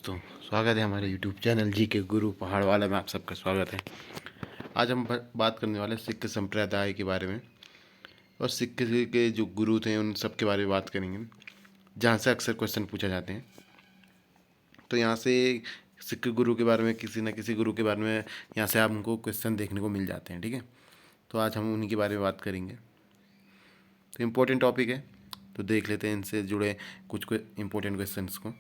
दोस्तों, स्वागत है हमारे YouTube चैनल जी के गुरु पहाड़ वाला में। आप सबका स्वागत है। आज हम बात करने वाले सिख संप्रदाय के बारे में और सिख के जो गुरु थे उन सब के बारे में बात करेंगे, जहाँ से अक्सर क्वेश्चन पूछे जाते हैं। तो यहाँ से सिख गुरु के बारे में, किसी न किसी गुरु के बारे में यहाँ से आपको क्वेश्चन देखने को मिल जाते हैं। ठीक है, तो आज हम उन्हीं के बारे में बात करेंगे। तो इम्पोर्टेंट टॉपिक है, तो देख लेते हैं इनसे जुड़े कुछ इम्पोर्टेंट क्वेश्चंस को।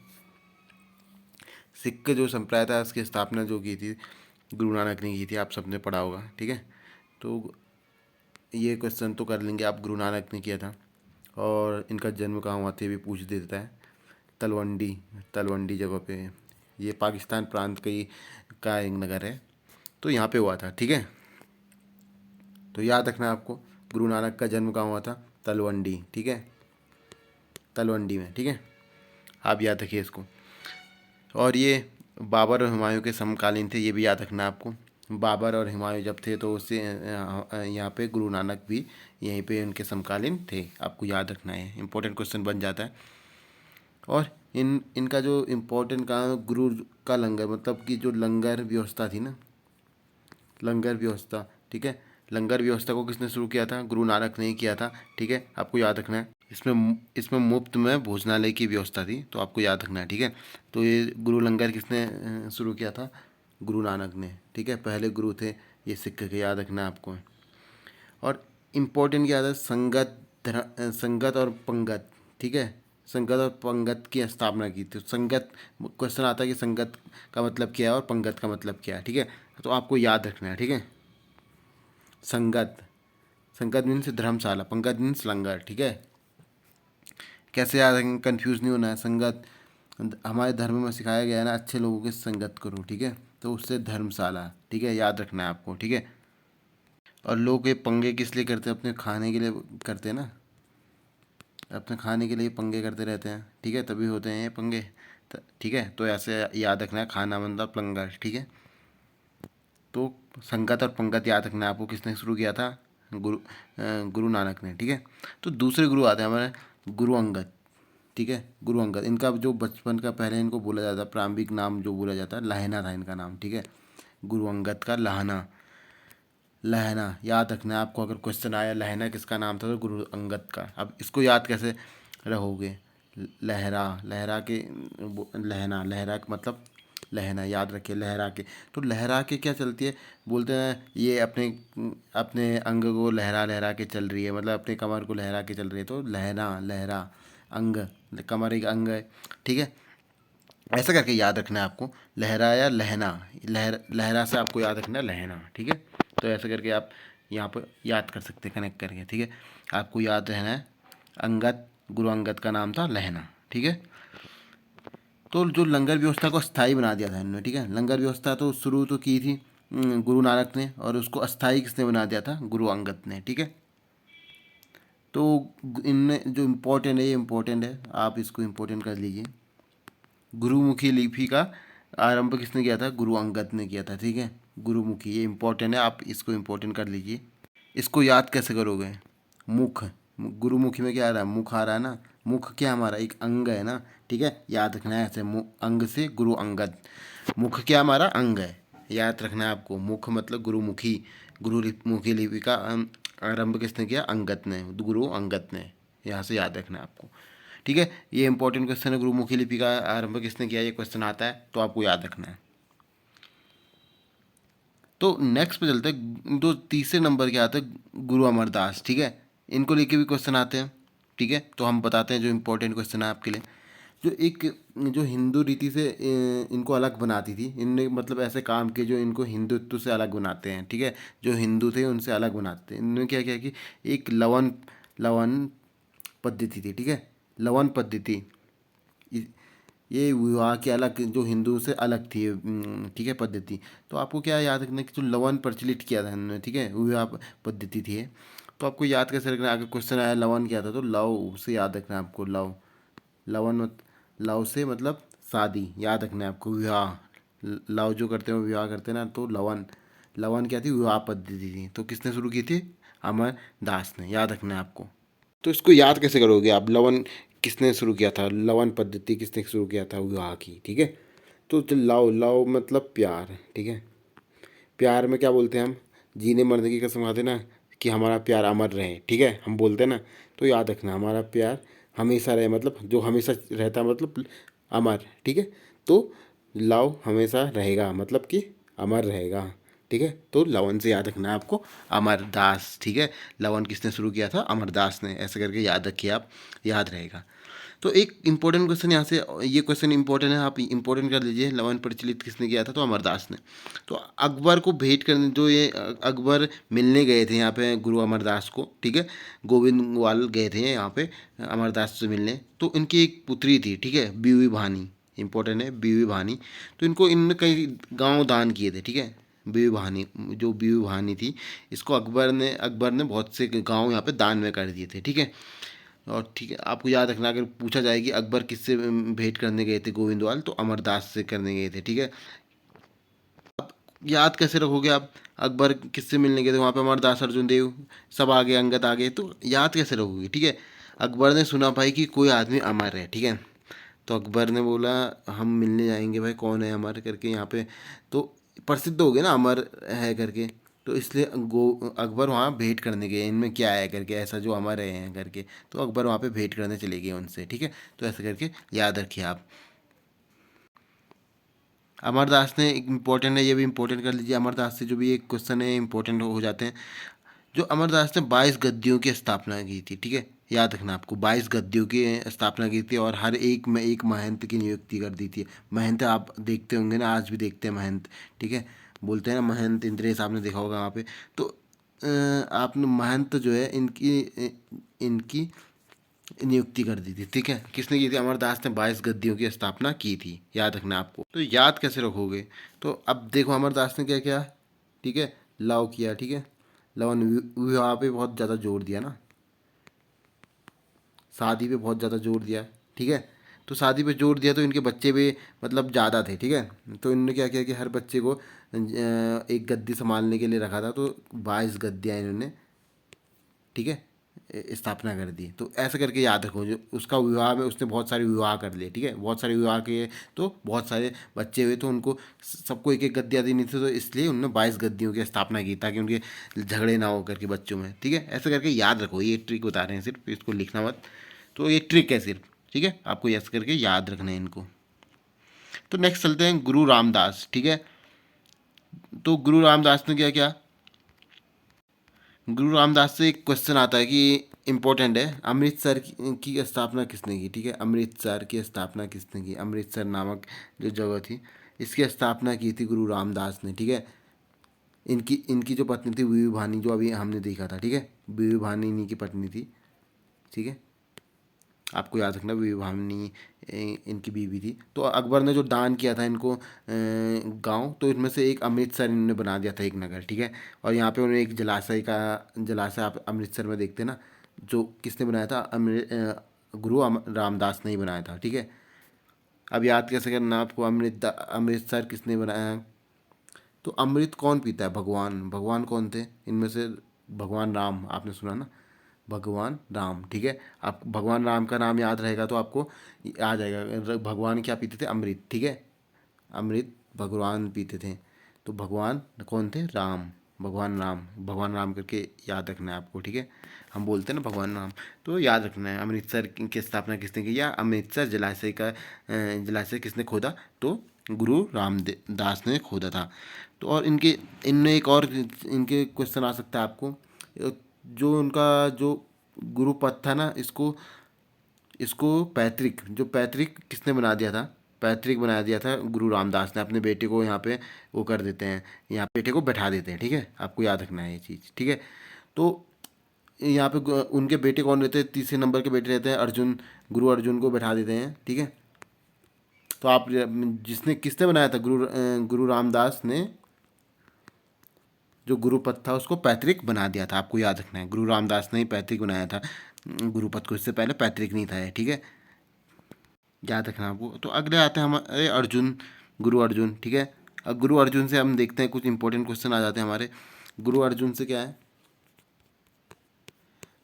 सिख जो संप्रदाय था उसकी स्थापना जो की थी गुरु नानक ने की थी, आप सबने पढ़ा होगा। ठीक है, तो ये क्वेश्चन तो कर लेंगे आप, गुरु नानक ने किया था। और इनका जन्म कहाँ हुआ था ये भी पूछ देता है। तलवंडी तलवंडी जगह पे, ये पाकिस्तान प्रांत का एक नगर है, तो यहाँ पे हुआ था। ठीक है, तो याद रखना आपको, गुरु नानक का जन्म कहाँ हुआ था? तलवंडी। ठीक है, तलवंडी में। ठीक है, आप याद रखिए इसको। और ये बाबर और हुमायूं के समकालीन थे, ये भी याद रखना आपको। बाबर और हुमायूं जब थे तो उससे यहाँ पे गुरु नानक भी यहीं पे उनके समकालीन थे, आपको याद रखना है। इंपॉर्टेंट क्वेश्चन बन जाता है। और इनका जो इम्पोर्टेंट काम, गुरु का लंगर, मतलब कि जो लंगर व्यवस्था थी ना, लंगर व्यवस्था। ठीक है, लंगर व्यवस्था को किसने शुरू किया था? गुरु नानक ने ही किया था। ठीक है, आपको याद रखना है। इसमें मुफ्त में भोजनालय की व्यवस्था थी, तो आपको याद रखना है। ठीक है, तो ये गुरु लंगर किसने शुरू किया था? गुरु नानक ने। ठीक है, पहले गुरु थे ये सिख के, याद रखना है आपको। और इम्पोर्टेंट क्या था? संगत और पंगत। ठीक है, संगत और पंगत की स्थापना की थी। संगत क्वेश्चन आता है कि संगत का मतलब क्या है और पंगत का मतलब क्या है। ठीक है, तो आपको याद रखना है। ठीक है, संगत, संगत मीन्स धर्मशाला, पंगत मीन्स लंगर। ठीक है, कैसे याद रखेंगे, कंफ्यूज नहीं होना है। संगत हमारे धर्म में सिखाया गया है ना, अच्छे लोगों की संगत करो। ठीक है, तो उससे धर्मशाला। ठीक है, याद रखना है आपको। ठीक है, और लोग ये पंगे किस लिए करते हैं? अपने खाने के लिए करते हैं ना, अपने खाने के लिए पंगे करते रहते हैं। ठीक है, तभी होते हैं ये पंगे। ठीक है, तो ऐसे याद रखना है, खाना मतलब लंगर। ठीक है, तो संगत और पंगत याद रखना है आपको, किसने शुरू किया था? गुरु नानक ने। ठीक है, तो दूसरे गुरु आते हैं हमारे, गुरु अंगद। ठीक है, गुरु अंगद, इनका जो बचपन का पहले इनको बोला जाता है, प्रारंभिक नाम जो बोला जाता है लहना था इनका नाम। ठीक है, गुरु अंगद का लहना। लहना याद रखना है आपको, अगर क्वेश्चन आया लहना किसका नाम था, तो गुरु अंगद का। अब इसको याद कैसे रहोगे? लहरा, लहरा के, लहना, लहरा का मतलब लहना, याद रखिए। लहरा के, तो लहरा के क्या चलती है? बोलते हैं ये अपने अपने अंग को लहरा लहरा के चल रही है, मतलब अपने कमर को लहरा के चल रही है। तो लहरा, लहरा, अंग, कमर एक अंग है। ठीक है, ऐसा करके याद रखना है आपको, लहरा या लहना। लहरा से आपको याद रखना है लहना। ठीक है, तो ऐसे करके आप यहाँ पर याद कर सकते हैं कनेक्ट करके। ठीक है, आपको याद रहना है अंगद, गुरु अंगद का नाम था लहना। ठीक है, तो जो लंगर व्यवस्था को अस्थाई बना दिया था इन्होंने। ठीक है, लंगर व्यवस्था तो शुरू तो की थी गुरु नानक ने, और उसको अस्थाई किसने बना दिया था? गुरु अंगद ने। ठीक है, तो इनमें जो इम्पोर्टेंट है, ये इम्पोर्टेंट है, आप इसको इम्पोर्टेंट कर लीजिए। गुरुमुखी लिपि का आरंभ किसने किया था? गुरु अंगद ने किया था। ठीक है, गुरुमुखी, ये इंपॉर्टेंट है, आप इसको इम्पोर्टेंट कर लीजिए। इसको याद कैसे करोगे? मुख, गुरुमुखी में क्या आ रहा है? मुख आ रहा है ना। मुख क्या हमारा एक अंग है ना। ठीक है, याद रखना है ऐसे, अंग से गुरु अंगद। मुख क्या हमारा अंग है, याद रखना है आपको। मुख मतलब गुरुमुखी। गुरुमुखी लिपि का आरंभ किसने किया? अंगद ने, गुरु अंगद ने। यहाँ से याद रखना है आपको। ठीक है, ये इंपॉर्टेंट क्वेश्चन है, गुरुमुखी लिपि का आरंभ किसने किया, ये क्वेश्चन आता है, तो आपको याद रखना है। तो नेक्स्ट पे चलते हैं, दो तीसरे नंबर के आते हैं गुरु अमरदास। ठीक है, इनको लेके भी क्वेश्चन आते हैं। ठीक है, तो हम बताते हैं जो इंपॉर्टेंट क्वेश्चन है आपके लिए। जो एक, जो हिंदू रीति से इनको अलग बनाती थी, इनने मतलब ऐसे काम किए जो इनको हिंदुत्व से अलग बनाते हैं। ठीक है, जो हिंदू थे उनसे अलग बनाते हैं। इन्होंने क्या किया कि एक लवन लवन पद्धति थी। ठीक है, लवन पद्धति, ये विवाह के अलग, जो हिंदू से अलग थी ठीक है पद्धति। तो आपको क्या याद रखना है कि जो लवन प्रचलित किया था इन्होंने, ठीक है, विवाह पद्धति थी ये। तो आपको याद कैसे रखना है? अगर क्वेश्चन आया लवन क्या था, तो लव से याद रखना है आपको। लव, लवन लव से मतलब शादी, याद रखना है आपको। विवाह, लव जो करते हैं विवाह करते हैं ना, तो लवन, लवन क्या थी? विवाह पद्धति थी। तो किसने शुरू की थी? अमर दास ने, याद रखना है आपको। तो इसको याद कैसे करोगे आप? लवन किसने शुरू किया था? लवन पद्धति किसने शुरू किया था विवाह की? ठीक है, तो लाओ लाओ मतलब प्यार, ठीक है। प्यार में क्या बोलते हैं हम, जीने मरने की कसम खाते ना कि हमारा प्यार अमर रहे, ठीक है, हम बोलते हैं ना। तो याद रखना हमारा प्यार हमेशा रहे, मतलब जो हमेशा रहता है, मतलब अमर, ठीक है। तो लव हमेशा रहेगा मतलब कि अमर रहेगा, ठीक है। तो लवन से याद रखना है आपको, अमरदास, ठीक है। लवन किसने शुरू किया था, अमरदास ने, ऐसे करके याद रखिए आप, याद रहेगा। तो एक इंपॉर्टेंट क्वेश्चन यहाँ से, ये क्वेश्चन इंपॉर्टेंट है, आप इंपॉर्टेंट कर लीजिए। लवन प्रचलित किसने किया था, तो अमरदास ने। तो अकबर को भेंट करने, जो ये अकबर मिलने गए थे यहाँ पे गुरु अमरदास को, ठीक है, गोविंदवाल गए थे यहाँ पे अमरदास से मिलने। तो इनकी एक पुत्री थी, ठीक है, बीवी भानी, इंपॉर्टेंट है बीवी भानी। तो इनको इनने कई गांव दान किए थे, ठीक है। बीवी भानी, जो बीवी भानी थी, इसको अकबर ने बहुत से गांव यहाँ पे दान में कर दिए थे, ठीक है। और ठीक है, आपको याद रखना, अगर पूछा जाए कि अकबर किससे भेंट करने गए थे गोविंदवाल, तो अमरदास से करने गए थे, ठीक है। याद कैसे रखोगे आप, अकबर किससे मिलने गए थे, वहाँ पे अमरदास, अर्जुन देव सब आ गए, अंगद आ गए, तो याद कैसे रखोगे, ठीक है। अकबर ने सुना भाई कि कोई आदमी अमर है, ठीक है। तो अकबर ने बोला हम मिलने जाएंगे भाई, कौन है अमर करके यहाँ पे। तो प्रसिद्ध हो गया ना अमर है करके। तो इसलिए गो अकबर वहाँ भेंट करने गए, इनमें क्या है करके, ऐसा जो अमर है करके। तो अकबर वहाँ पे भेंट करने चले गए उनसे, ठीक है। तो ऐसे करके याद रखिए आप। अमरदास ने इम्पोर्टेंट है, ये भी इम्पोर्टेंट कर लीजिए। अमरदास से जो भी एक क्वेश्चन है इंपॉर्टेंट हो जाते हैं। जो अमरदास ने 22 गद्दियों की स्थापना की थी, ठीक है। याद रखना आपको, 22 गद्दियों की स्थापना की थी, और हर एक में एक महंत की नियुक्ति कर दी थी। महंत आप देखते होंगे ना, आज भी देखते हैं महंत, ठीक है। बोलते हैं ना महंत इंद्रेश, आपने देखा होगा वहाँ पे। तो आपने महंत जो है इनकी नियुक्ति कर दी थी, ठीक है। किसने की थी, अमरदास ने 22 गद्दियों की स्थापना की थी, याद रखना आपको। तो याद कैसे रखोगे, तो अब देखो अमरदास ने क्या किया, ठीक है, लव किया, ठीक है। लवन विवाह पे बहुत ज़्यादा जोर दिया ना, शादी पे बहुत ज़्यादा जोर दिया, ठीक है। तो शादी पे जोर दिया तो इनके बच्चे भी मतलब ज़्यादा थे, ठीक है। तो इन्होंने क्या किया कि हर बच्चे को एक गद्दी संभालने के लिए रखा था। तो 22 गद्दियाँ इन्होंने, ठीक है, स्थापना कर दी। तो ऐसे करके याद रखो, जो उसका विवाह में उसने बहुत सारे विवाह कर लिए, ठीक है, बहुत सारे विवाह किए, तो बहुत सारे बच्चे हुए, तो उनको सबको एक एक गद्दियाँ देनी थी। तो इसलिए उन्होंने 22 गद्दियों की स्थापना की, ताकि उनके झगड़े ना हो करके बच्चों में, ठीक है। ऐसे करके याद रखो, ये ट्रिक बता रहे हैं सिर्फ, इसको लिखना मत। तो ये ट्रिक है सिर्फ, ठीक है, आपको ऐसे करके याद रखना है इनको। तो नेक्स्ट चलते हैं गुरु रामदास, ठीक है। तो गुरु रामदास ने क्या किया, गुरु रामदास से एक क्वेश्चन आता है कि इम्पोर्टेंट है, अमृतसर की स्थापना किसने की, ठीक है। अमृतसर की स्थापना किसने की, अमृतसर नामक जो जगह थी, इसकी स्थापना की थी गुरु रामदास ने, ठीक है। इनकी इनकी जो पत्नी थी बीवी भानी, जो अभी हमने देखा था, ठीक है, बीवी भानी इन्हीं की पत्नी थी, ठीक है। आपको याद रखना, बीवी भानी इनकी बीवी थी। तो अकबर ने जो दान किया था इनको गांव, तो इनमें से एक अमृतसर इन्होंने बना दिया था, एक नगर, ठीक है। और यहाँ पे उन्होंने एक जलाशय आप अमृतसर में देखते हैं ना, जो किसने बनाया था, रामदास ने ही बनाया था, ठीक है। अब याद कैसे करना आपको, अमृतसर किसने बनाया। तो अमृत कौन पीता है, भगवान, भगवान कौन थे इनमें से, भगवान राम, आपने सुना ना, भगवान राम, ठीक है। आप भगवान राम का नाम याद रहेगा तो आपको आ जाएगा। भगवान क्या पीते थे, अमृत, ठीक है, अमृत भगवान पीते थे। तो भगवान कौन थे, राम, भगवान राम, भगवान राम करके याद रखना है आपको, ठीक है। हम बोलते हैं ना भगवान राम, तो याद रखना है। अमृतसर की स्थापना किसने की, या अमृतसर जलाशय का जलाशय किसने खोदा, तो गुरु रामदास ने खोदा था। तो और इनके इनमें एक और इनके क्वेश्चन आ सकता है आपको, जो उनका जो गुरु पद था ना, इसको इसको पैतृक, जो पैतृक किसने बना दिया था, पैतृक बना दिया था गुरु रामदास ने। अपने बेटे को यहाँ पे वो कर देते हैं, यहाँ बेटे को बैठा देते हैं, ठीक है, आपको याद रखना है ये चीज़, ठीक है। तो यहाँ पे उनके बेटे कौन रहते हैं, तीसरे नंबर के बेटे रहते हैं अर्जुन, गुरु अर्जुन को बैठा देते हैं, ठीक है। तो आप जिसने किसने बनाया था, गुरु रामदास ने जो गुरुपद था उसको पैतृक बना दिया था, आपको याद रखना है। गुरु रामदास ने ही पैतृक बनाया था गुरुपद को, इससे पहले पैतृक नहीं था ये, ठीक है, याद रखना आपको। तो अगले आते हैं हमारे अर्जुन, गुरु अर्जुन, ठीक है। अब गुरु अर्जुन से हम देखते हैं, कुछ इंपॉर्टेंट क्वेश्चन आ जाते हैं हमारे। गुरु अर्जुन से क्या है,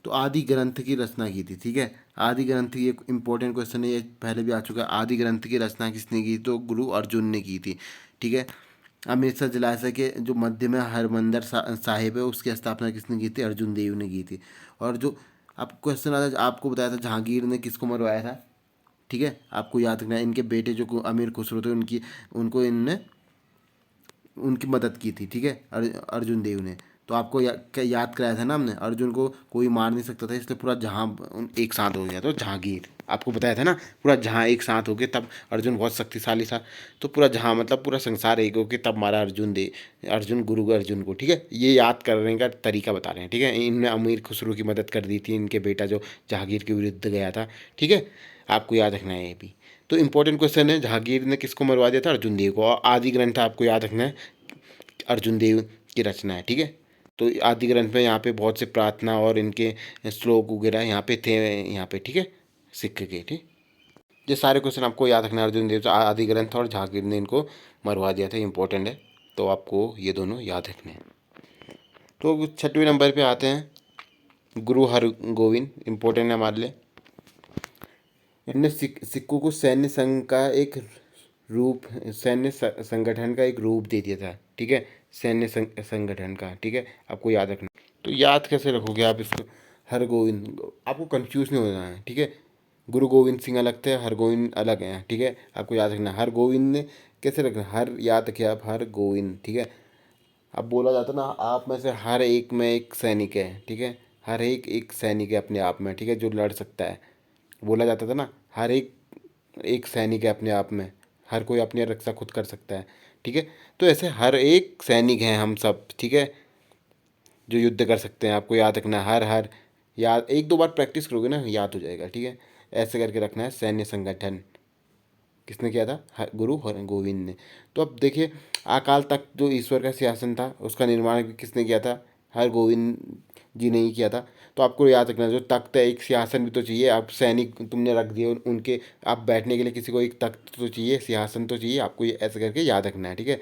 तो आदि ग्रंथ की रचना की थी, ठीक है। आदि ग्रंथ की एक इम्पोर्टेंट क्वेश्चन है, ये पहले भी आ चुका है। आदि ग्रंथ की रचना किसने की? तो गुरु अर्जुन ने की थी, ठीक है। अमृतसर जलाशय के जो मध्य में हरमंदर साहिब है, उसकी स्थापना किसने की थी? अर्जुन देव ने की थी। और जो आप क्वेश्चन आता है, आपको बताया था जहांगीर ने किसको मरवाया था, ठीक है। आपको याद रखना है, इनके बेटे जो अमीर खुसरो थे, उनकी उनको इनने उनकी मदद की थी, ठीक है, अर्जुन देव ने। तो आपको याद कराया था ना हमने, अर्जुन को कोई मार नहीं सकता था, इसलिए पूरा जहाँ एक साथ हो गया। तो जहांगीर आपको बताया था ना, पूरा जहाँ एक साथ हो गए तब अर्जुन बहुत शक्तिशाली था। तो पूरा जहाँ मतलब पूरा संसार एक हो के तब मारा अर्जुन गुरु अर्जुन को, ठीक है। ये याद करने का तरीका बता रहे हैं, ठीक है। इनने अमीर खुसरो की मदद कर दी थी, इनके बेटा जो जहांगीर के विरुद्ध गया था, ठीक है। आपको याद रखना है ये भी। तो इंपॉर्टेंट क्वेश्चन है, जहांगीर ने किसको मरवा दिया था? अर्जुन देव को। और आदि ग्रंथ आपको याद रखना है, अर्जुन देव की रचना है, ठीक है। तो आदि ग्रंथ में यहाँ पे बहुत से प्रार्थना और इनके श्लोक वगैरह यहाँ पे थे, यहाँ पे, ठीक है, सिक्के के, ठीक। ये सारे क्वेश्चन आपको याद रखना है। अर्जुन देव से आदि ग्रंथ और जहांगीर ने इनको मरवा दिया था, इंपॉर्टेंट है। तो आपको ये दोनों याद रखने हैं। तो 6वें नंबर पे आते हैं, गुरु हरगोविंद, इंपॉर्टेंट है हमारे लिए। इनने सिक्कों को सैन्य संघ का एक रूप, सैन्य संगठन का एक रूप दे दिया था, ठीक है। सैन्य संगठन का, ठीक है, आपको याद रखना। तो याद कैसे रखोगे आप इसको? हरगोविंद, आपको कंफ्यूज नहीं होना है, ठीक है। गुरु गोविंद सिंह अलग थे, हरगोविंद अलग हैं, ठीक है। आपको याद रखना, हरगोविंद ने कैसे रखना, हर याद रखिए आप, हरगोविंद, ठीक है। अब बोला जाता ना, आप में से हर एक में एक सैनिक है, ठीक है। हर एक एक सैनिक है अपने आप में, ठीक है, जो लड़ सकता है। बोला जाता था ना, हर एक एक सैनिक है अपने आप में, हर कोई अपनी रक्षा खुद कर सकता है, ठीक है। तो ऐसे हर एक सैनिक हैं हम सब, ठीक है, जो युद्ध कर सकते हैं। आपको याद रखना है, हर हर याद, एक दो बार प्रैक्टिस करोगे ना याद हो जाएगा, ठीक है। ऐसे करके रखना है, सैन्य संगठन किसने किया था? गुरु गोविंद ने। तो अब देखिए, अकाल तख्त जो ईश्वर का सिंहासन था, उसका निर्माण किसने किया था? हरगोविंद जी ने ही किया था। तो आपको याद रखना, जो तख्त है, एक सिंहासन भी तो चाहिए। आप सैनिक तुमने रख दिए उनके, आप बैठने के लिए किसी को एक तख्त तो चाहिए, सिंहासन तो चाहिए। आपको ये ऐसे करके याद रखना है, ठीक है।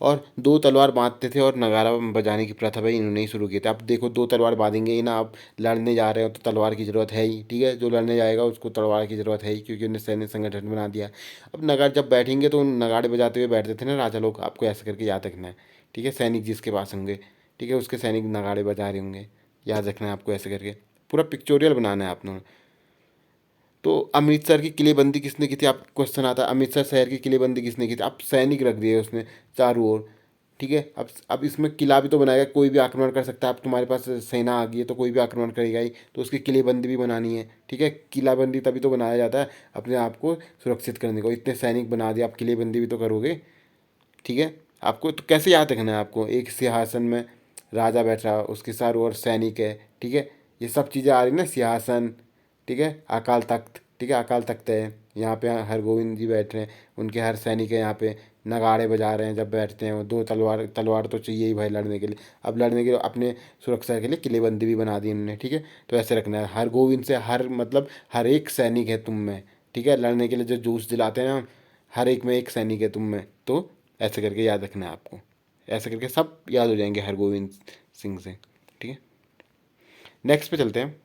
और दो तलवार बांधते थे और नगारा बजाने की प्रथा भाई इन्होंने ही शुरू की थी। अब देखो, दो तलवार बांधेंगे ही ना, आप लड़ने जा रहे हो तो तलवार की ज़रूरत है ही, ठीक है। जो लड़ने जाएगा उसको तलवार की ज़रूरत है ही, क्योंकि उन्हें सैन्य संगठन बना दिया। अब नगाड़े जब बैठेंगे तो नगाड़े बजाते हुए बैठते थे ना राजा लोग, आपको ऐसे करके याद रखना है, ठीक है। सैनिक जिसके पास होंगे, ठीक है, उसके सैनिक नगाड़े बजा रहे होंगे, याद रखना है आपको ऐसे करके। पूरा पिक्चोरियल बनाना है आपने। तो अमृतसर की किलेबंदी किसने की थी? आप क्वेश्चन आता है, अमृतसर शहर की किलेबंदी किसने की थी? आप सैनिक रख दिए उसने चारों ओर, ठीक है। अब इसमें किला भी तो बनाएगा, कोई भी आक्रमण कर सकता है। अब तुम्हारे पास सेना आ गई है तो कोई भी आक्रमण करेगा ही, तो उसकी किलेबंदी भी बनानी है, ठीक है। किलाबंदी तभी तो बनाया जाता है अपने आप को सुरक्षित करने को। इतने सैनिक बना दिया, आप किलेबंदी भी तो करोगे, ठीक है। आपको तो कैसे याद रखना है? आपको एक सिंहासन में राजा बैठ रहा, उसके चारों ओर सैनिक है, ठीक है। ये सब चीज़ें आ रही ना, सिंहासन, ठीक है, अकाल तख्त, ठीक है, अकाल तख्त है यहाँ पे, हरगोविंद जी बैठ रहे हैं, उनके हर सैनिक है यहाँ पे, नगाड़े बजा रहे हैं जब बैठते हैं वो। दो तलवार तलवार तो चाहिए ही भाई लड़ने के लिए। अब लड़ने के लिए अपने सुरक्षा के लिए किलेबंदी भी बना दी उन्होंने, ठीक है। तो ऐसे रखना है, हरगोविंद से हर मतलब हर एक सैनिक है तुम में, ठीक है। लड़ने के लिए जो जोश दिलाते हैं ना, हर एक में एक सैनिक है तुम में। तो ऐसे करके याद रखना है आपको, ऐसे करके सब याद हो जाएंगे हरगोविंद सिंह से, ठीक है। नेक्स्ट पे चलते हैं।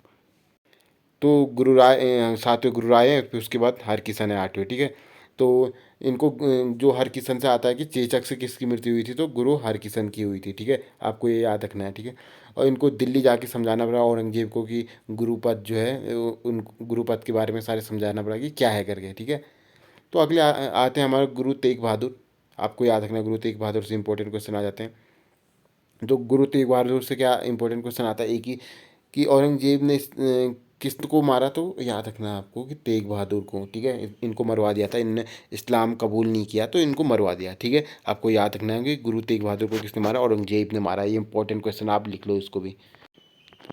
तो गुरु राय, 7वें गुरु राय है, फिर उसके बाद हरकिशन है 8वें, ठीक है। तो इनको जो हरकिशन से आता है कि चेचक से किसकी मृत्यु हुई थी, तो गुरु हरकिशन की हुई थी, ठीक है। आपको ये याद रखना है, ठीक है। और इनको दिल्ली जाके समझाना पड़ा औरंगजेब को कि गुरुपद जो है उन गुरुपद के बारे में सारे समझाना पड़ा कि क्या है करके, ठीक है। तो अगले आते हैं हमारे गुरु तेग बहादुर। आपको याद रखना, गुरु तेग बहादुर से इंपॉर्टेंट क्वेश्चन आ जाते हैं। जो गुरु तेग बहादुर से क्या इंपॉर्टेंट क्वेश्चन आता है, एक ही कि औरंगजेब ने किसको मारा? तो याद रखना है आपको कि तेग बहादुर को, ठीक है। इनको मरवा दिया था, इनने इस्लाम कबूल नहीं किया तो इनको मरवा दिया, ठीक है। आपको याद रखना है कि गुरु तेग बहादुर को किसने मारा? औरंगजेब ने मारा। ये इंपॉर्टेंट क्वेश्चन, आप लिख लो इसको भी।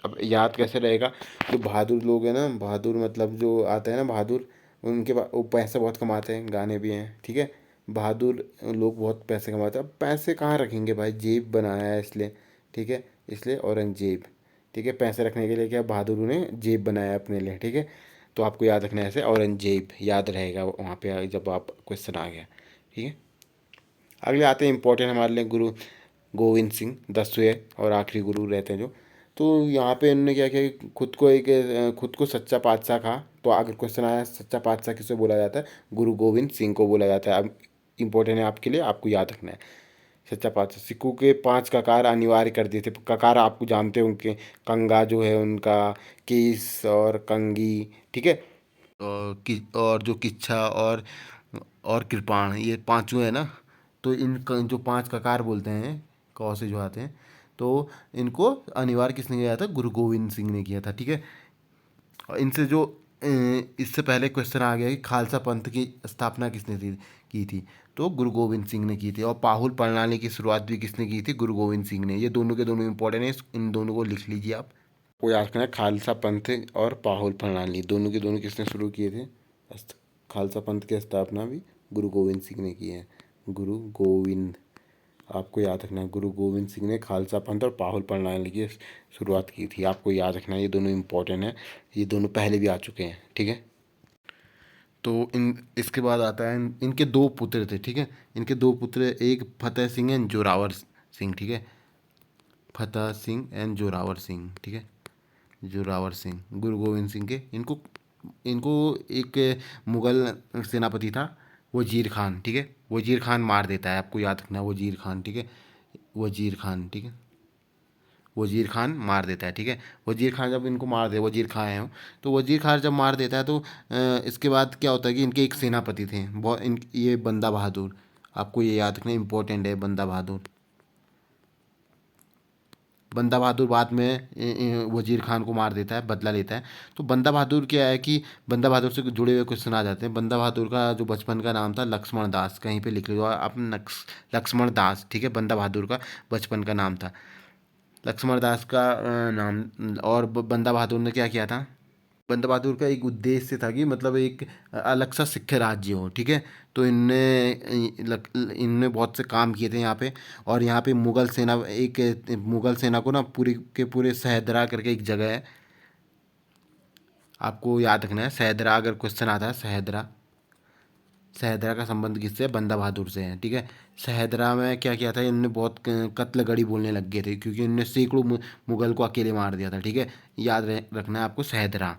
अब याद कैसे रहेगा? जो बहादुर लोग हैं ना, बहादुर मतलब जो आते हैं ना बहादुर, उनके वो पैसे बहुत कमाते हैं, गाने भी हैं, ठीक है। बहादुर लोग बहुत पैसे कमाते हैं। अब पैसे कहाँ रखेंगे भाई? जेब बनाया है इसलिए, ठीक है, इसलिए औरंगजेब, ठीक है। पैसे रखने के लिए क्या बहादुर ने जेब बनाया अपने लिए, ठीक है। तो आपको याद रखना है ऐसे, औरंगजेब याद रहेगा वहाँ पे जब आप क्वेश्चन आ गया, ठीक है। अगले आते हैं इंपॉर्टेंट हमारे लिए, गुरु गोविंद सिंह 10वें और आखिरी गुरु रहते हैं जो। तो यहाँ पे इन्होंने क्या किया कि खुद को सच्चा पातशाह कहा। तो अगर क्वेश्चन आया सच्चा पातशाह किसे बोला जाता है, गुरु गोविंद सिंह को बोला जाता है। अब इम्पोर्टेंट है आपके लिए, आपको याद रखना है। सच्चा पातशाह, सिखों के 5 ककार अनिवार्य कर दिए थे। ककार आपको जानते होंगे, कंगा जो है उनका, केस और कंगी, ठीक है। और जो किच्छा और कृपाण, ये पांचों है ना। तो जो 5 ककार बोलते हैं, कौ से जो आते हैं, तो इनको अनिवार्य किसने किया था, गुरु गोविंद सिंह ने किया था, ठीक है। और इनसे जो इससे पहले क्वेश्चन आ गया कि खालसा पंथ की स्थापना किसने की थी, तो गुरु गोविंद सिंह ने की थी। और पाहुल प्रणाली की शुरुआत भी किसने की थी, गुरु गोविंद सिंह ने। ये दोनों के दोनों इंपॉर्टेंट है, इन दोनों को लिख लीजिए आप। को याद रखना है, खालसा पंथ और पाहुल प्रणाली दोनों के दोनों किसने शुरू किए थे। खालसा पंथ की स्थापना भी गुरु गोविंद सिंह ने की है। गुरु गोविंद, आपको याद रखना है, गुरु गोविंद सिंह ने खालसा पंथ और पाहुल प्रणाली की शुरुआत की थी। आपको याद रखना है, ये दोनों इंपॉर्टेंट है, ये दोनों पहले भी आ चुके हैं, ठीक है। तो इसके बाद आता है इनके 2 पुत्र थे, ठीक है। इनके 2 पुत्र, एक फतेह सिंह एंड जोरावर सिंह, ठीक है। फतेह सिंह एंड जोरावर सिंह, ठीक है। जोरावर सिंह गुरु गोविंद सिंह के, इनको इनको एक मुगल सेनापति था वजीर खान, ठीक है। वजीर खान मार देता है, आपको याद रखना है, वजीर खान, ठीक है। वजीर खान, ठीक है। वजीर खान मार देता है, ठीक है। वजीर खान जब इनको मार दे, वजीर खान है, तो वजीर खान जब मार देता है तो इसके बाद क्या होता है कि इनके एक सेनापति थे बहुत, ये बंदा बहादुर, आपको ये याद रखना इंपॉर्टेंट है। बंदा बहादुर, बंदा बहादुर बाद में वजीर खान को मार देता है, बदला लेता है। तो बंदा बहादुर क्या है कि बंदा बहादुर से जुड़े हुए क्वेश्चन आ जाते हैं। बंदा बहादुर का जो बचपन का नाम था लक्ष्मण दास, कहीं पे लिख लो आप, लक्ष्मण दास, ठीक है। बंदा बहादुर का बचपन का नाम था लक्ष्मण दास का नाम। और बंदा बहादुर ने क्या किया था, बंदा बहादुर का एक उद्देश्य था कि मतलब एक अलग सा सिख राज्य हो, ठीक है। तो इनने बहुत से काम किए थे यहाँ पे। और यहाँ पे मुगल सेना को ना पूरी के पूरे सहदरा करके एक जगह है, आपको याद रखना है। सहदरा, अगर क्वेश्चन आता है सहदरा, सहदरा का संबंध किससे है, बंदा बहादुर से है, ठीक है। सहदरा में क्या किया था, इनने बहुत कत्लगड़ी बोलने लग गए थे, क्योंकि इनने सैकड़ों मुगल को अकेले मार दिया था, ठीक है। याद रखना है आपको, सहदरा।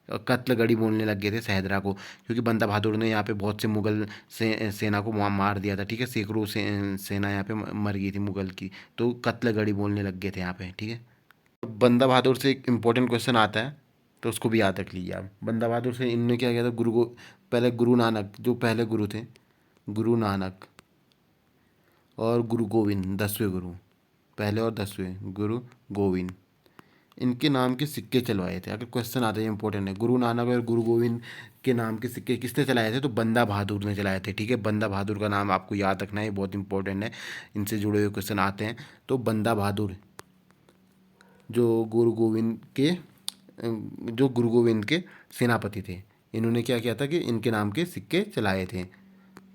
कत्लगड़ी बोलने लग गए थे सहदरा को, क्योंकि बंदा बहादुर ने यहाँ पे बहुत से मुगल सेना को मार दिया था, ठीक है। सैकड़ों सेना यहाँ पे मर गई थी मुगल की, तो कत्लगड़ी बोलने लग गए थे यहाँ पे, ठीक है। बंदा बहादुर से एक इम्पोर्टेंट क्वेश्चन आता है, तो उसको भी याद रख लीजिए आप। बंदा बहादुर से इनने क्या किया था, पहले गुरु नानक, जो पहले गुरु थे, गुरु नानक और गुरु गोविंद, 10वें गुरु, पहले और 10वें गुरु गोविंद, इनके नाम के सिक्के चलवाए थे। अगर क्वेश्चन आता है, इंपॉर्टेंट है, गुरु नानक और गुरु गोविंद के नाम के सिक्के किसने चलाए थे, तो बंदा बहादुर ने चलाए थे, ठीक है। बंदा बहादुर का नाम आपको याद रखना है, बहुत इंपॉर्टेंट है, इनसे जुड़े हुए क्वेश्चन आते हैं। तो बंदा बहादुर जो गुरु गोविंद के जो गुरु गोविंद के सेनापति थे, इन्होंने क्या किया था कि इनके नाम के सिक्के चलाए थे,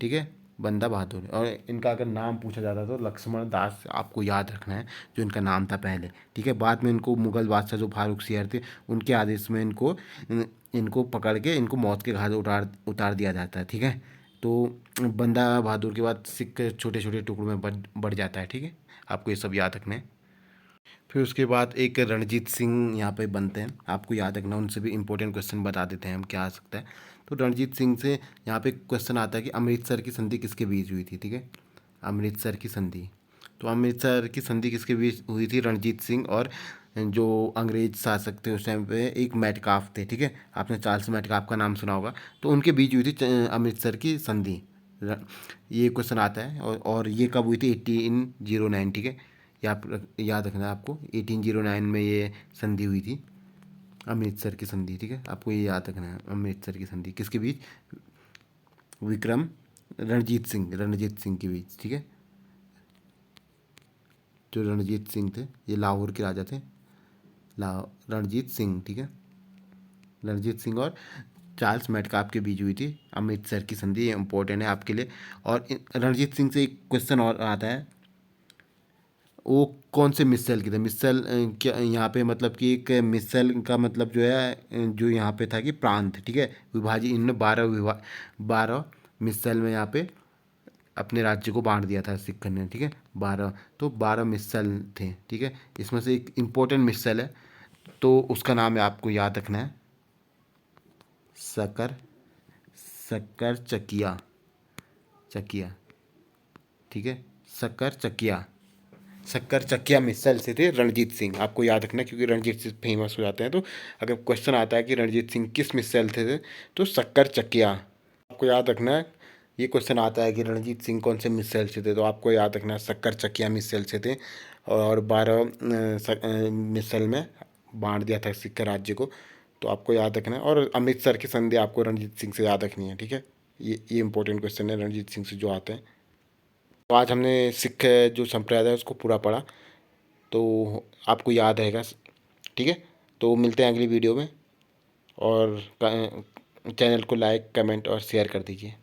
ठीक है। बंदा बहादुर, और इनका अगर नाम पूछा जाता तो लक्ष्मण दास आपको याद रखना है, जो इनका नाम था पहले, ठीक है। बाद में इनको मुगल बादशाह जो फारूक सियर थे, उनके आदेश में इनको पकड़ के इनको मौत के घाट उतार उतार दिया जाता है, ठीक है। तो बंदा बहादुर के बाद सिक्के छोटे छोटे टुकड़ों में बढ़ जाता है, ठीक है। आपको ये सब याद रखना है। फिर उसके बाद एक रणजीत सिंह यहाँ पे बनते हैं, आपको याद रखना, उनसे भी इंपॉर्टेंट क्वेश्चन बता देते हैं हम क्या आ सकता है। तो रणजीत सिंह से यहाँ पे क्वेश्चन आता है कि अमृतसर की संधि किसके बीच हुई थी, ठीक है। अमृतसर की संधि, तो अमृतसर की संधि किसके बीच हुई थी, रणजीत सिंह और जो अंग्रेज शासक थे उस टाइम पे, एक मेटकाफ थे, ठीक है। आपने चार्ल्स मेटकाफ का नाम सुना होगा, तो उनके बीच हुई थी अमृतसर की संधि। ये क्वेश्चन आता है। और ये कब हुई थी, 1809, ठीक है। याद रखना है आपको, 1809 में ये संधि हुई थी, अमृतसर की संधि, ठीक है। आपको ये याद रखना है, अमृतसर की संधि किसके बीच, विक्रम रणजीत सिंह के बीच, ठीक है। जो रणजीत सिंह थे, ये लाहौर के राजा थे, रणजीत सिंह, ठीक है। रणजीत सिंह और चार्ल्स मेटकाफ के बीच हुई थी अमृतसर की संधि, ये इंपॉर्टेंट है आपके लिए। और रणजीत सिंह से एक क्वेश्चन और आता है, वो कौन से मिसल की थे, मिसल क्या यहाँ पे मतलब कि एक मिसल का मतलब जो है जो यहाँ पे था कि प्रांत, ठीक है। विभाजित, इनने 12 मिसल में यहाँ पे अपने राज्य को बांट दिया था सिख ने, ठीक है। 12, तो 12 मिसल थे, ठीक है। इसमें से एक इम्पोर्टेंट मिसल है, तो उसका नाम है, आपको याद रखना है, शक्कर शक्कर चकिया, चकिया, ठीक है। शक्कर चकिया, शक्कर चकिया मिसल से थे रणजीत सिंह, आपको याद रखना, क्योंकि रणजीत सिंह फेमस हो जाते हैं। तो अगर क्वेश्चन आता है कि रणजीत सिंह किस मिसल थे, तो शक्कर चकिया, आपको याद रखना है। ये क्वेश्चन आता है कि रणजीत सिंह कौन से मिसल से थे, तो आपको याद रखना है शक्कर चकिया मिसल से थे। और 12 मिसल में बांट दिया था सिख राज्य को, तो आपको याद रखना है। और अमृतसर की संधि आपको रणजीत सिंह से याद रखनी है, ठीक है। ये इंपॉर्टेंट क्वेश्चन है रणजीत सिंह से जो आते हैं। तो आज हमने सिख जो संप्रदाय है उसको पूरा पढ़ा, तो आपको याद रहेगा, ठीक है। तो मिलते हैं अगली वीडियो में, और चैनल को लाइक, कमेंट और शेयर कर दीजिए।